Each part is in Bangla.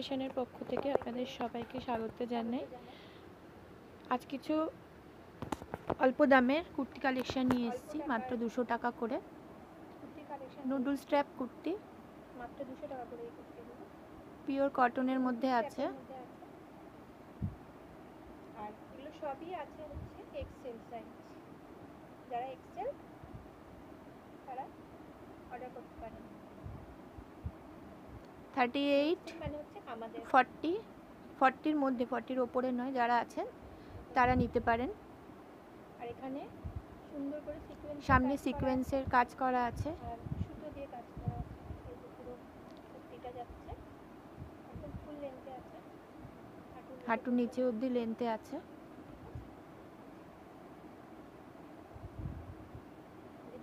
কালেকশনের পক্ষ থেকে আপনাদের সবাইকে স্বাগত জানাই। আজ কিছু অল্প দামের কুর্তি কালেকশন নিয়ে এসেছি, মাত্র 200 টাকা করে। নুডল স্ট্র্যাপ কুর্তি, মাত্র 200 টাকা করে এই কুর্তিগুলো। পিওর কটনের মধ্যে আছে, আর এগুলো সবই আছে হচ্ছে এক্সেল সাইজ। যারা এক্সেল তারা অর্ডার করতে পারেন। 38 মানে হচ্ছে আমাদের 40 এর মধ্যে, 40 এর উপরে নয়, যারা আছেন তারা নিতে পারেন। আর এখানে সুন্দর করে সিকোয়েন্স, সামনে সিকোয়েন্সের কাজ করা আছে আর সুতো দিয়ে কাজ করা আছে। এই যে পুরো কুর্তিটা যাচ্ছে একদম ফুল লেন্থে আছে, হাঁটু নিচে অবধি লেন্থে আছে।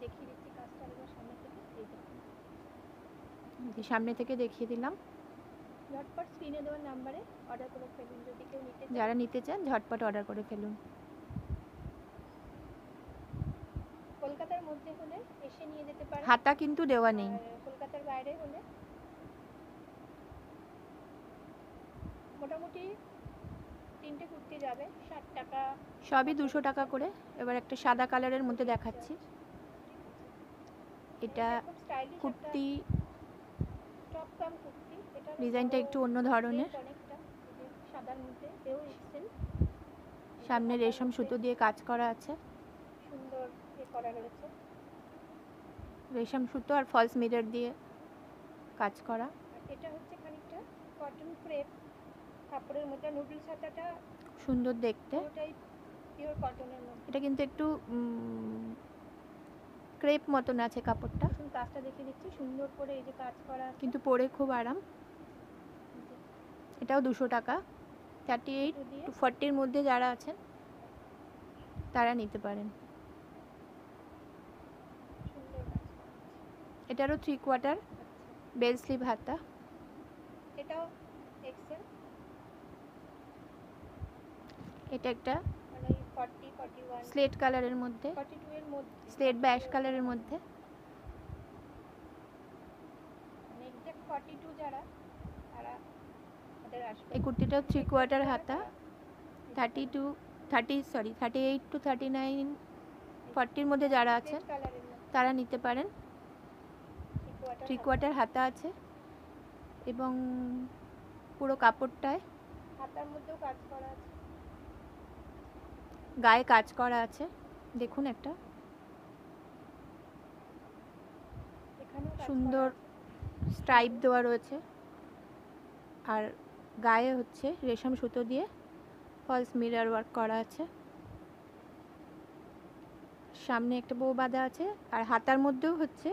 দেখিয়ে দিচ্ছি কাজটা একবার সামনে থেকে। এই দেখুন, সামনে থেকে দেখিয়ে দিলাম। ঝটপট স্ক্রিনে দেওয়ার নাম্বারে অর্ডার করে ফেলুন। যদি কেউ নিতে চান, যারা নিতে চান ঝটপট অর্ডার করে ফেলুন। কলকাতার মধ্যে হলে এসে নিয়ে যেতে পারেন, হাতা কিন্তু দেওয়া নেই। কলকাতার বাইরে হলে মোটামুটি 3টে কুর্তি যাবে 60 টাকা, সবই 200 টাকা করে। এবার একটা সাদা কালারের মধ্যে দেখাচ্ছি। এটা কুর্তি, টপ কাম কুর্তি। এটা ডিজাইনটা একটু অন্য ধরনের। অনেকটা সাদার মধ্যে এও এক্সেল। সামনে রেশম সুতো দিয়ে কাজ করা আছে, সুন্দর করা রয়েছে। রেশম সুতো আর ফলস মিরর দিয়ে কাজ করা। এটা হচ্ছে খানিকটা কটন ক্রেপ কাপড়ের মধ্যে। নুডলস হাতাটা সুন্দর দেখতে, পুরোটাই পিওর কটনের মধ্যে। এটা কিন্তু একটু ক্রেপ মতন আছে কাপড়টা। এখন কাজটা দেখিয়ে দিচ্ছি, সুন্দর করে এই যে কাজ করা আছে, কিন্তু পরে খুব আরাম। এটাও 200 টাকা। 38 to 40 এর মধ্যে যারা আছেন তারা নিতে পারেন। এটারও 3/4 বেল স্লিভ হাতা। এটাও এক্সেল। এটা একটা মানে 40 41 স্লেট কালারের মধ্যে, 42 এর মধ্যে, স্লেট বা অ্যাশ কালারের মধ্যে। মানে এক্সাক্ট 42 যারা তারা তাদের আসবে। এই কুর্তিটাও 3/4 হাতা। 38 to 39 40 এর মধ্যে যারা আছেন তারা নিতে পারেন। 3/4 হাতা আছে এবং পুরো কাপড়টায় হাতার মধ্যেও কাজ করা আছে, গায়ে কাজ করা আছে। দেখুন একটা সুন্দর স্ট্রাইপ দেওয়া রয়েছে, আর গায়ে হচ্ছে রেশম সুতো দিয়ে ফলস মিরর ওয়ার্ক করা আছে। সামনে একটা বউ বাঁধা আছে, আর হাতার মধ্যেও হচ্ছে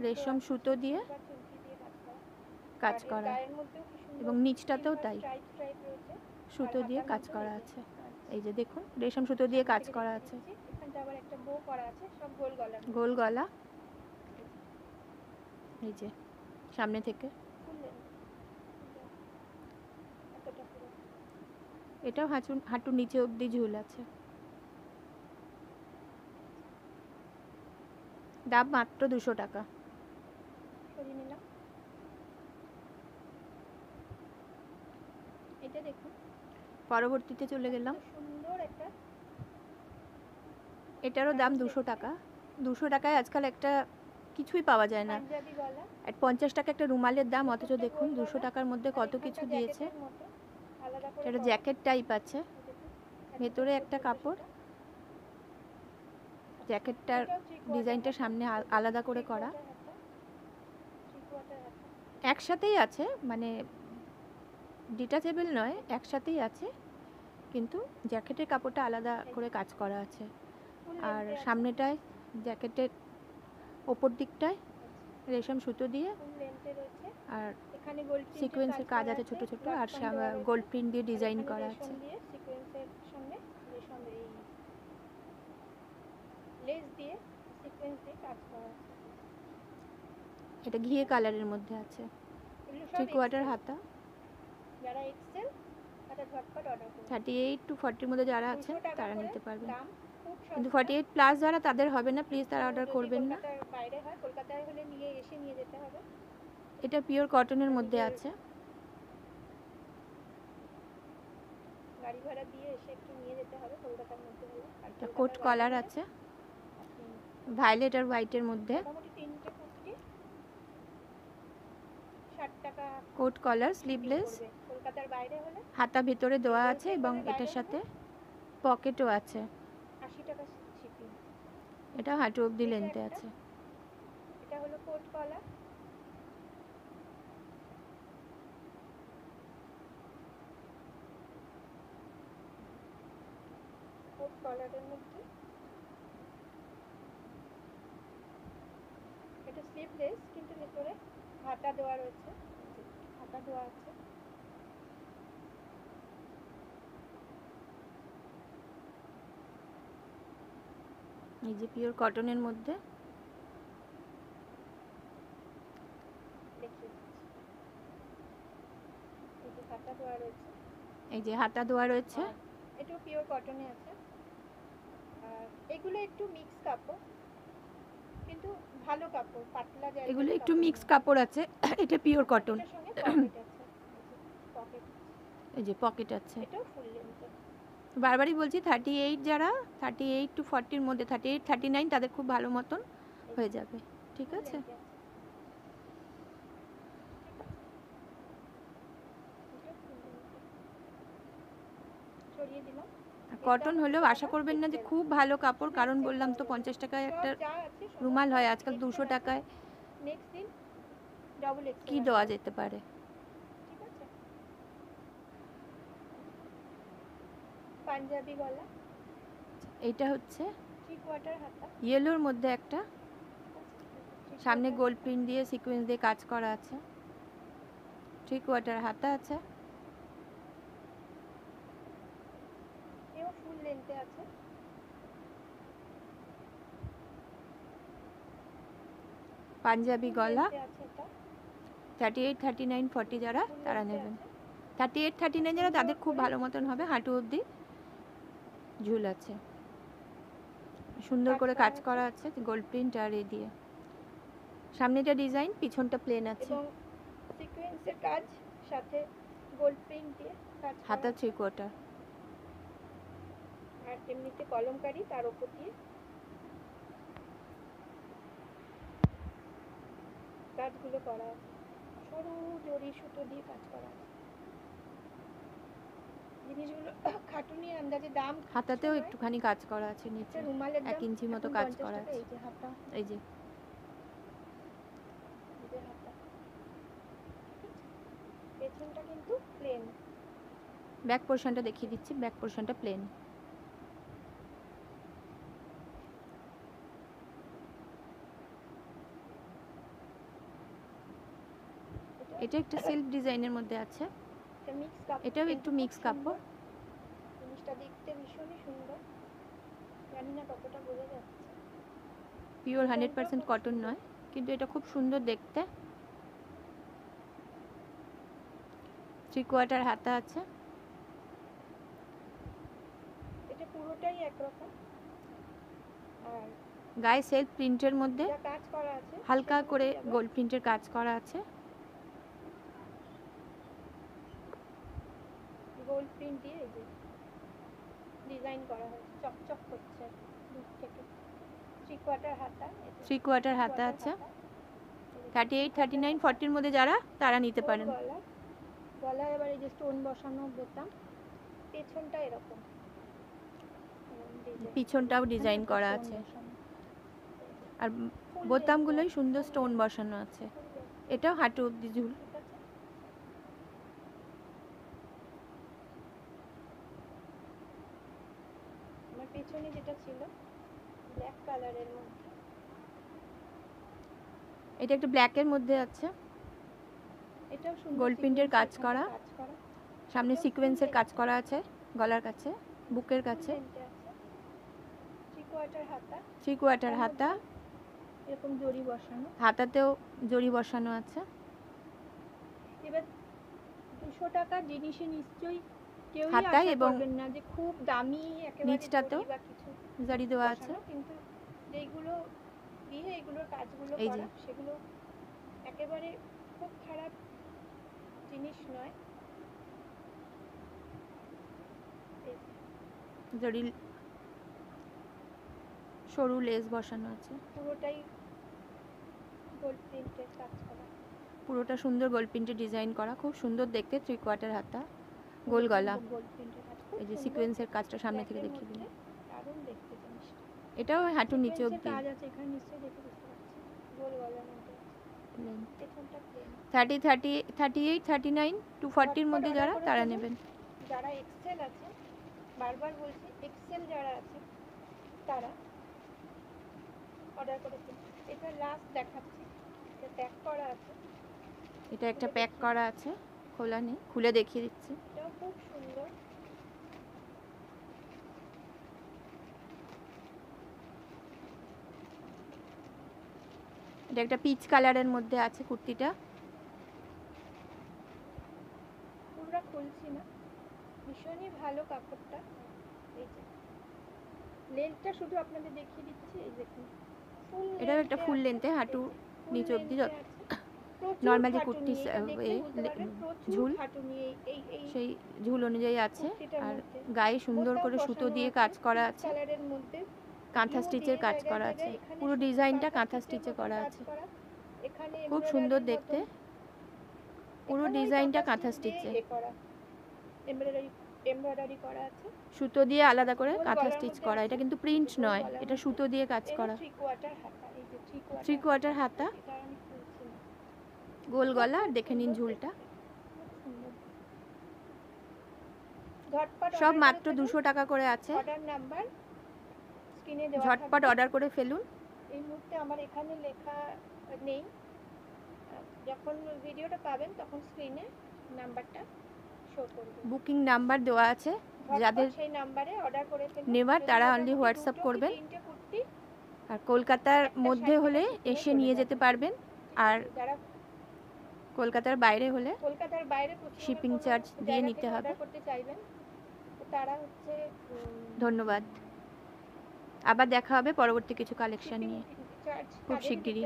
রেশম সুতো দিয়ে কাজ করা, এবং নিচটাতেও তাই সুতো দিয়ে কাজ করা আছে। এই যে দেখুন রেশম সুতো দিয়ে কাজ করা আছে। এখানটা আবার একটা বো করা আছে, সব গোল গলা, গোল গলা। এই যে সামনে থেকে এটাও হাঁটুর নিচে অবধি ঝুল আছে। দাম মাত্র 200 টাকা। সরিয়ে নিলাম। এটা দেখুন, পরবর্তীতে চলে গেলাম। সুন্দর একটা, এটারও দাম 200 টাকা। 200 টাকায় আজকাল একটা কিছুই পাওয়া যায় না। পাঞ্জাবি গলা, 50 টাকা একটা রুমালের দাম, অথচ দেখুন 200 টাকার মধ্যে কত কিছু দিয়েছে। এটা জ্যাকেট টাইপ আছে, ভেতরে একটা কাপড়। জ্যাকেটটার ডিজাইনটা সামনে আলাদা করে করা, একসাথেই আছে, মানে ডিটাচেবল নয়, একসাথেই আছে, কিন্তু জ্যাকেটের কাপড়টা আলাদা করে কাজ করা আছে। আর সামনেটায় জ্যাকেটের ওপর দিকটায় রেশম সুতো দিয়ে আর সিকোয়েন্সের কাজ আছে ছোট ছোট, আর গোল্ড প্রিন্ট দিয়ে ডিজাইন করা আছে। এটা ঘিয়ে কালারের মধ্যে আছে, 3/4 হাতা। 38 to 40 মধ্যে যারা আছেন তারা নিতে পারবেন, কিন্তু 48 প্লাস যারা তাদের হবে না, প্লিজ তারা অর্ডার করবেন না। এটা পিওর কটনের মধ্যে আছে, গাড়ি ভাড়া দিয়ে এসে একটু নিয়ে যেতে হবে কলকাতার মধ্যে হলে। আর এটা কলকাতার কোট বাইরে কলার হলে আছে আপনি ভায়োলেট আর হোয়াইটের মধ্যে। মোটামুটি 3টে কুর্তি 60 টাকা কোট কলার শিপিং স্লিভলেস, পড়বে। কলকাতার বাইরে হলে হাতা ভিতরে দেওয়া আছে ওয়েস্ট এবং বেঙ্গলের বাইরে এটার হলে সাথে পকেটও আছে। 80 টাকা শিপিং। এটা হাঁটু অবধি এটা লেন্থে একটা, আছে। এটা হলো কোট কলার। কোট কলারের মধ্যে এটা স্লিভলেস কিন্তু ভিতরে হাতা দেওয়া রয়েছে, হাতা দেওয়া আছে। এই যে পিওর কটনের মধ্যে। দেখিয়ে দিচ্ছি। এই যে হাতা দেওয়া রয়েছে, এই যে হাতা দেওয়া রয়েছে। আর এটাও পিওর কটনে আছে। আর এগুলো একটু মিক্স কাপড়, কিন্তু ভালো কাপড়, পাতলা জায়গা। এগুলো একটু মিক্স কাপড় আছে। এটা পিওর কটন। এটার সঙ্গে পকেট আছে, পকেট, এই যে পকেট আছে। এটাও ফুল লেন্থে। বারবারই বলছি 38 যারা 38 to 40 এর মধ্যে 38 39 তাদের খুব ভালো মতন হয়ে যাবে। ঠিক আছে। ছড়িয়ে দিলাম। কটন হলেও আশা করবেন না যে খুব ভালো কাপড়, কারণ বললাম তো 50 টাকায় একটা রুমাল হয়, আজকাল 200 টাকায় নেক্সট দিন ডাবল এক্সেল কি দেওয়া যেতে পারে। ঠিক আছে। পাঞ্জাবি গলা, এইটা হচ্ছে 3/4 হাতা, ইয়েলোর মধ্যে একটা সামনে গোল্ড প্রিন্ট দিয়ে সিকোয়েন্স দিয়ে কাজ করা আছে। 3/4 হাতা আছে। এও ফুল লেন্থে আছে। পাঞ্জাবি গলা লেন্থে আছে এটা। 38 39 40 যারা ফুল তারা লেন্থে নেবেন। আছে। 38 39 যারা তাদের খুব ভালো মতন হবে। হাঁটু অবধি ঝুল আছে, সুন্দর করে কাজ করা আছে গোল্ড প্রিন্ট আর এ দিয়ে। সামনেটা ডিজাইন, পিছনটা প্লেন আছে। এবং সিকোয়েন্সের কাজ সাথে গোল্ড প্রিন্ট দিয়ে কাজ করা হাতা আছে। 3/4। আর এমনিতে কলমকারি তার উপর দিয়ে কাজগুলো করা আছে। সরু জরি সুতো দিয়ে কাজ করা আছে। জিনিসগুলো খাটুনির আন্দাজে দাম। হাতাতেও একটুখানি কাজ করা আছে নিচে, রুমালের 1 ইঞ্চি মতো কাজ করা আছে। এই যে হাতা, এই যে হাতা। পেছনটা কিন্তু প্লেন। ব্যাক পোরশনটা দেখিয়ে দিচ্ছি। ব্যাক পোরশনটা প্লেন। এটা একটা সেলফ ডিজাইনের মধ্যে আছে। এটা মিক্স কাপড়, এটাও একটু মিক্স কাপড়। জিনিসটা দেখতে ভীষণই সুন্দর। জানি না কতটা বোঝা যাচ্ছে। পিওর 100% কটন নয়, কিন্তু এটা খুব সুন্দর দেখতে। 3/4 হাতা আছে। এটা পুরোটাই একরকম। আর গায়ে সেলফ প্রিন্টের মধ্যে যা কাজ করা আছে হালকা করে গোল্ড প্রিন্টের কাজ করা আছে। গোল্ড প্রিন্ট দিয়ে এই যে ডিজাইন করা হয়েছে, চকচক করছে দূর থেকে। 3/4 হাতা, 3/4 হাতা আছে। 38 39 40 এর মধ্যে যারা তারা নিতে পারেন। গলায় এবার এই যে স্টোন বসানো বোতাম, পেছনটা এরকম, পিছনটাও ডিজাইন করা আছে, আর বোতামগুলোই সুন্দর স্টোন বসানো আছে। এটাও হাঁটু অবধি ঝুল। আমার পেছনে যেটা ছিল ব্ল্যাক কালারের মধ্যে, এটা একটা ব্ল্যাকের মধ্যে আছে। এটাও সুন্দর গোল্ড প্রিন্টের কাজ করা, কাজ করা। সামনে সিকোয়েন্সের কাজ করা আছে গলার কাছে, বুকের কাছে। 3/4 হাতা, 3/4 হাতা, এরকম জরি বসানো। হাতাতেও জরি বসানো আছে। এবার 200 টাকার জিনিসে নিশ্চয়ই কেউই হাতায় আশা এবং করবেন না যে খুব দামি একেবারে নিচটাতেও জরি বা কিছু জরি দেওয়া আছে। বসানো, কিন্তু যেইগুলো দিয়ে এগুলোর কাজগুলো এই করা যে। সেগুলো একেবারে খুব খারাপ জিনিস নয়। জরি সরু লেস বসানো আছে, পুরোটাই গোল্ড প্রিন্টের কাজ করা। পুরোটা সুন্দর গোল্ড প্রিন্টে ডিজাইন করা, খুব সুন্দর দেখতে। 3/4 হাতা, গোল গলা। গোল্ড প্রিন্টের কাজ, খুব এই যে সুন্দর সিকোয়েন্সের দেখতে। কাজটা সামনে থেকে ব্ল্যাকের দেখিয়ে দিন। মধ্যে দারুণ দেখতে জিনিসটা। এটাও হাঁটুর নিচে সিকোয়েন্সের অবধি কাজ আছে এখানে, নিশ্চয়ই দেখে বুঝতে পারছেন। গোল গলার মধ্যে আছে। প্লেন। পেছনটা প্লেন। 30, 30, 38, 39 to 40-র মধ্যে ঝটপট যারা order করে তারা ফেলুন। নেবেন। যারা এক্সেল আছে, বারবার বলছি, এক্সেল যারা আছে তারা অর্ডার করে ফেলুন। এটা লাস্ট দেখাচ্ছি, এটা প্যাক করা আছে। এটা একটা প্যাক করা আছে, খোলা নেই, খুলে দেখিয়ে দিচ্ছি। এটাও খুব সুন্দর। এটা একটা পিচ কালারের মধ্যে আছে কুর্তিটা। পুরোটা খুলছি না, ভীষণই ভালো কাপড়টা। এই যে লেন্থটা শুধু আপনাদের দেখিয়ে দিচ্ছি, এই দেখুন ফুল। এটাও একটা ফুল লেন্থে, হাঁটু নিচ অবধি নরমাল যে কুর্তি ঝুল, সেই ঝুল অনুযায়ী আছে। আর গায়ে সুন্দর করে সুতো দিয়ে কাজ করা আছে, কালারের মধ্যে কাঁথা স্টিচের কাজ করা আছে। পুরো ডিজাইনটা কাঁথা স্টিচে করা আছে, এখানে খুব সুন্দর দেখতে। পুরো ডিজাইনটা কাঁথা স্টিচে, এমব্রয়ডারি করা আছে। সুতো দিয়ে আলাদা করে কাঁথা স্টিচ করা। এটা কিন্তু প্রিন্ট নয়, এটা সুতো দিয়ে কাজ করা। 3/4 হাতা, এই যে 3/4 হাতা, এটা আমি খুলছি না। গোল গলা। আর দেখে নিন ঝুলটা। ঝটপট সব মাত্র 200 টাকা করে আছে। অর্ডার নাম্বার স্ক্রিনে দেওয়া ঝটপট থাকবে। অর্ডার করে ফেলুন। এই মুহূর্তে আমার এখানে লেখা নেই, যখন ভিডিওটা পাবেন তখন স্ক্রিনে নাম্বারটা শো করবে। বুকিং নাম্বার দেওয়া আছে, যাদের সেই নাম্বারে অর্ডার করে ফেলুন। নেবার যদি তারা মোটামুটি অনলি হোয়াটসঅ্যাপ দুটো কি করবেন। তিনটে কুর্তি আর কলকাতার একটা মধ্যে 60 হলে টাকা করে এসে চলে নিয়ে যাবে। যেতে পারবেন। আর যারা কলকাতার বাইরে হলে কলকাতার বাইরে শিপিং চার্জ দিয়ে নিতে হবে। অর্ডার করতে চাইবেন তো তারা হচ্ছে ধন্যবাদ। আবার দেখা হবে পরবর্তী কিছু কালেকশন শিপিং নিয়ে চার্জ খুব শিগগিরই।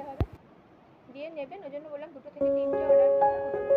দিয়ে নেবেন। ওই জন্য বললাম 2 থেকে 3টে অর্ডার করতে।